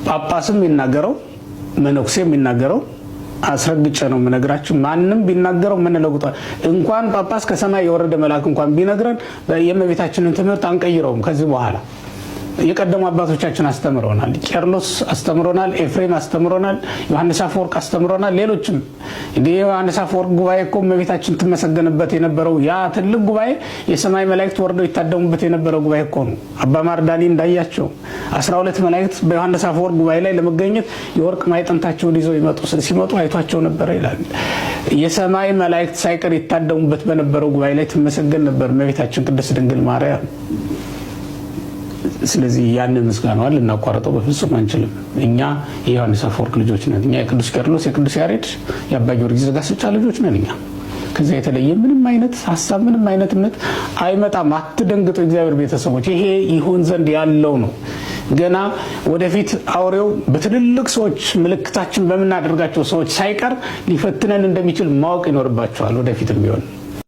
ጳጳስም ይናገረው መነኩሴም ይናገረው አስረግጬ ነው የምነግራችሁ። ማንንም ቢናገረው ምን ለውጧል? እንኳን ጳጳስ ከሰማይ የወረደ መልአክ እንኳን ቢነግረን የእመቤታችንን ትምህርት አንቀይረውም። ከዚህ በኋላ የቀደሙ አባቶቻችን አስተምረውናል። ቄርሎስ አስተምሮናል፣ ኤፍሬም አስተምሮናል፣ ዮሐንስ አፈወርቅ አስተምሮናል። ሌሎችም እንደ ዮሐንስ አፈወርቅ ጉባኤ እኮ እመቤታችን ትመሰገንበት የነበረው ያ ትልቅ ጉባኤ የሰማይ መላእክት ወርደው ይታደሙበት የነበረው ጉባኤ እኮ ነው። አባ ማርዳኒ እንዳያቸው 12 መላእክት በዮሐንስ አፈወርቅ ጉባኤ ላይ ለመገኘት የወርቅ ማዕጠንታቸውን ይዘው ሲመጡ አይቷቸው ነበር ይላል። የሰማይ መላእክት ሳይቀር ይታደሙበት በነበረው ጉባኤ ላይ ትመሰገን ነበር እመቤታችን ቅድስት ድንግል ማርያም። ስለዚህ ያንን ምስጋናዋን ልናቋርጠው በፍጹም አንችልም። እኛ የዮሐንስ አፈወርቅ ልጆች ነን። እኛ የቅዱስ ቄርሎስ፣ የቅዱስ ያሬድ፣ የአባ ጊዮርጊስ ዘጋስጫ ልጆች ነን። እኛ ከዛ የተለየ ምንም አይነት ሐሳብ ምንም አይነት እምነት አይመጣም። አትደንግጡ እግዚአብሔር ቤተሰቦች፣ ይሄ ይሆን ዘንድ ያለው ነው። ገና ወደፊት አውሬው በትልልቅ ሰዎች ምልክታችን በምናደርጋቸው ሰዎች ሳይቀር ሊፈትነን እንደሚችል ማወቅ ይኖርባቸዋል። ወደፊትም ቢሆን